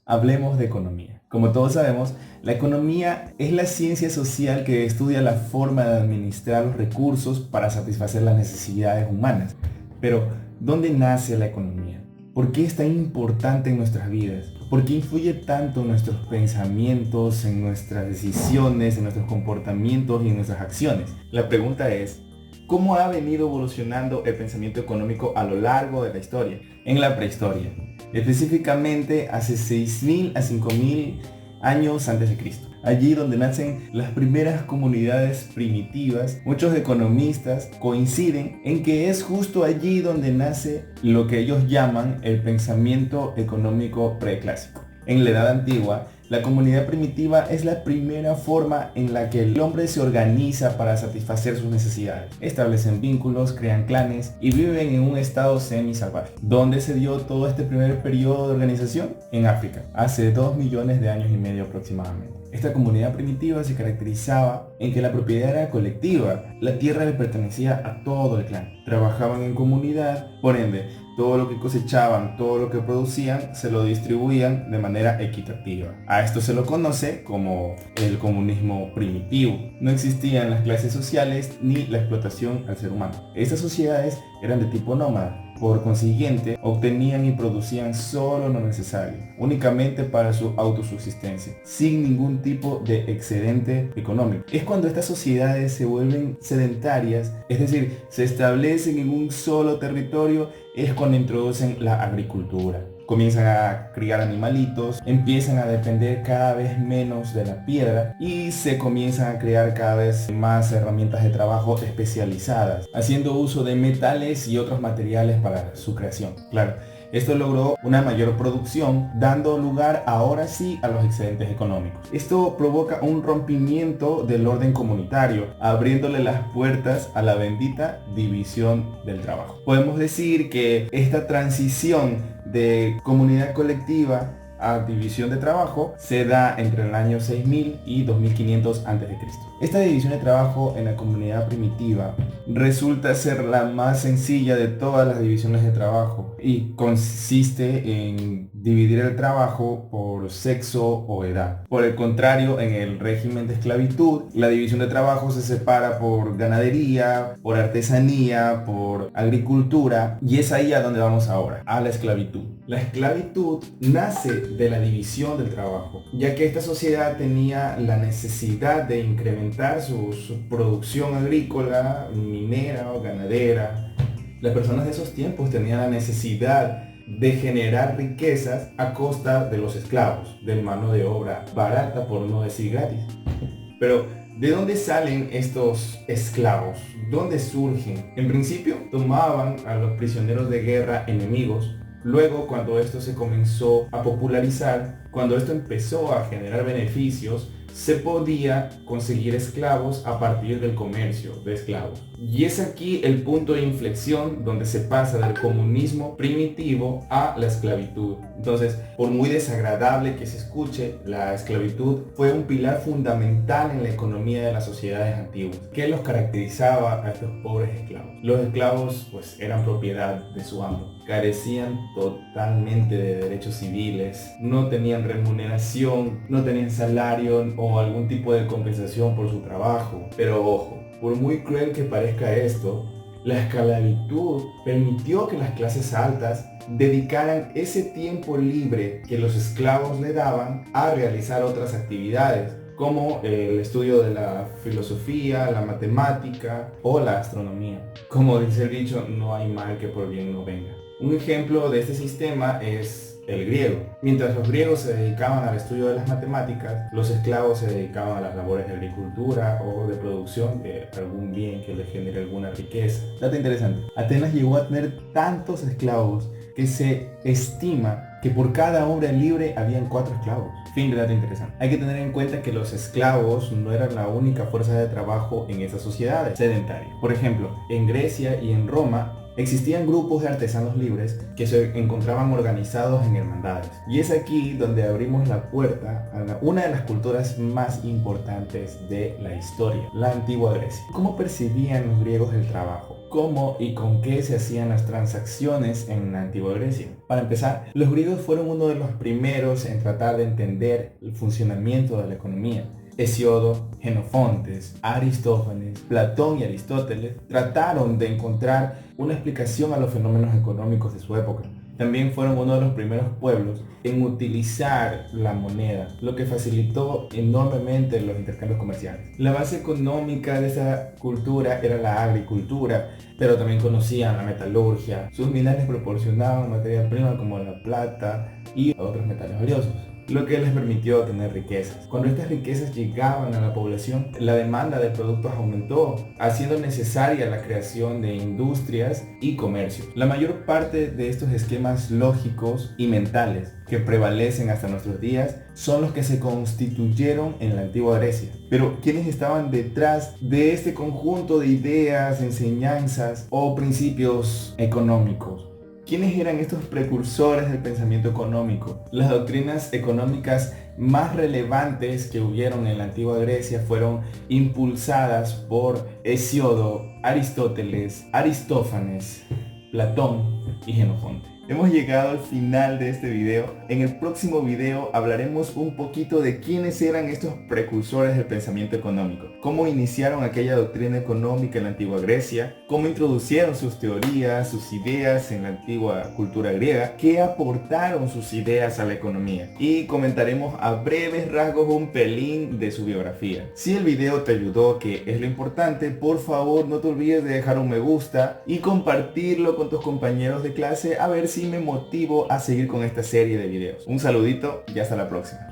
Hablemos de economía. Como todos sabemos, la economía es la ciencia social que estudia la forma de administrar los recursos para satisfacer las necesidades humanas. Pero, ¿dónde nace la economía? ¿Por qué es tan importante en nuestras vidas? ¿Por qué influye tanto en nuestros pensamientos, en nuestras decisiones, en nuestros comportamientos y en nuestras acciones? La pregunta es, ¿cómo ha venido evolucionando el pensamiento económico a lo largo de la historia? En la prehistoria, específicamente hace 6.000 a 5.000 años antes de Cristo. Allí donde nacen las primeras comunidades primitivas, muchos economistas coinciden en que es justo allí donde nace lo que ellos llaman el pensamiento económico preclásico. En la Edad Antigua, la comunidad primitiva es la primera forma en la que el hombre se organiza para satisfacer sus necesidades. Establecen vínculos, crean clanes y viven en un estado semi-salvaje. ¿Dónde se dio todo este primer periodo de organización? En África, hace 2 millones de años y medio aproximadamente. Esta comunidad primitiva se caracterizaba en que la propiedad era colectiva. La tierra le pertenecía a todo el clan. Trabajaban en comunidad, por ende, todo lo que cosechaban, todo lo que producían, se lo distribuían de manera equitativa. A esto se lo conoce como el comunismo primitivo. No existían las clases sociales ni la explotación al ser humano. Estas sociedades eran de tipo nómada. Por consiguiente, obtenían y producían solo lo necesario, únicamente para su autosubsistencia, sin ningún tipo de excedente económico. Es cuando estas sociedades se vuelven sedentarias, es decir, se establecen en un solo territorio, es cuando introducen la agricultura. Comienzan a criar animalitos, empiezan a depender cada vez menos de la piedra y se comienzan a crear cada vez más herramientas de trabajo especializadas, haciendo uso de metales y otros materiales para su creación. Claro, esto logró una mayor producción, dando lugar ahora sí a los excedentes económicos. Esto provoca un rompimiento del orden comunitario, abriéndole las puertas a la bendita división del trabajo. Podemos decir que esta transición de comunidad colectiva a división de trabajo se da entre el año 6000 y 2500 a.C. Esta división de trabajo en la comunidad primitiva resulta ser la más sencilla de todas las divisiones de trabajo y consiste en dividir el trabajo por sexo o edad. Por el contrario, en el régimen de esclavitud, la división de trabajo se separa por ganadería, por artesanía, por agricultura, y es ahí a donde vamos ahora, a la esclavitud. La esclavitud nace de la división del trabajo, ya que esta sociedad tenía la necesidad de incrementar su producción agrícola, minera o ganadera. Las personas de esos tiempos tenían la necesidad de generar riquezas a costa de los esclavos, de mano de obra barata, por no decir gratis. Pero, ¿de dónde salen estos esclavos? ¿Dónde surgen? En principio, tomaban a los prisioneros de guerra enemigos. Luego, cuando esto se comenzó a popularizar, cuando esto empezó a generar beneficios, se podía conseguir esclavos a partir del comercio de esclavos. Y es aquí el punto de inflexión donde se pasa del comunismo primitivo a la esclavitud. Entonces, por muy desagradable que se escuche, la esclavitud fue un pilar fundamental en la economía de las sociedades antiguas. ¿Qué los caracterizaba a estos pobres esclavos? Los esclavos pues eran propiedad de su amo, carecían totalmente de derechos civiles, no tenían remuneración, no tenían salario o algún tipo de compensación por su trabajo. Pero ojo, por muy cruel que parezca esto, la esclavitud permitió que las clases altas dedicaran ese tiempo libre que los esclavos le daban a realizar otras actividades, como el estudio de la filosofía, la matemática o la astronomía. Como dice el dicho, no hay mal que por bien no venga. Un ejemplo de este sistema es el griego. Mientras los griegos se dedicaban al estudio de las matemáticas, los esclavos se dedicaban a las labores de agricultura o de producción de algún bien que les genere alguna riqueza. Dato interesante, Atenas llegó a tener tantos esclavos que se estima que por cada hombre libre habían 4 esclavos. Fin de dato interesante. Hay que tener en cuenta que los esclavos no eran la única fuerza de trabajo en esas sociedades sedentarias. Por ejemplo, en Grecia y en Roma existían grupos de artesanos libres que se encontraban organizados en hermandades. Y es aquí donde abrimos la puerta a una de las culturas más importantes de la historia, la antigua Grecia. ¿Cómo percibían los griegos el trabajo? cómo y con qué se hacían las transacciones en la antigua Grecia. Para empezar, los griegos fueron uno de los primeros en tratar de entender el funcionamiento de la economía. Hesíodo, Jenofonte, Aristófanes, Platón y Aristóteles trataron de encontrar una explicación a los fenómenos económicos de su época. También fueron uno de los primeros pueblos en utilizar la moneda, lo que facilitó enormemente los intercambios comerciales. La base económica de esa cultura era la agricultura, pero también conocían la metalurgia. Sus minerales proporcionaban materia prima como la plata y otros metales valiosos, lo que les permitió tener riquezas. Cuando estas riquezas llegaban a la población, la demanda de productos aumentó, haciendo necesaria la creación de industrias y comercio. La mayor parte de estos esquemas lógicos y mentales que prevalecen hasta nuestros días son los que se constituyeron en la antigua Grecia. Pero ¿quiénes estaban detrás de este conjunto de ideas, enseñanzas o principios económicos? ¿Quiénes eran estos precursores del pensamiento económico? Las doctrinas económicas más relevantes que hubieron en la antigua Grecia fueron impulsadas por Hesíodo, Aristóteles, Aristófanes, Platón y Jenofonte. Hemos llegado al final de este video. En el próximo video hablaremos un poquito de quiénes eran estos precursores del pensamiento económico, cómo iniciaron aquella doctrina económica en la antigua Grecia, cómo introducieron sus teorías, sus ideas en la antigua cultura griega, qué aportaron sus ideas a la economía, y comentaremos a breves rasgos un pelín de su biografía. Si el video te ayudó, que es lo importante, por favor no te olvides de dejar un me gusta y compartirlo con tus compañeros de clase, a ver si me motivo a seguir con esta serie de videos. Un saludito y hasta la próxima.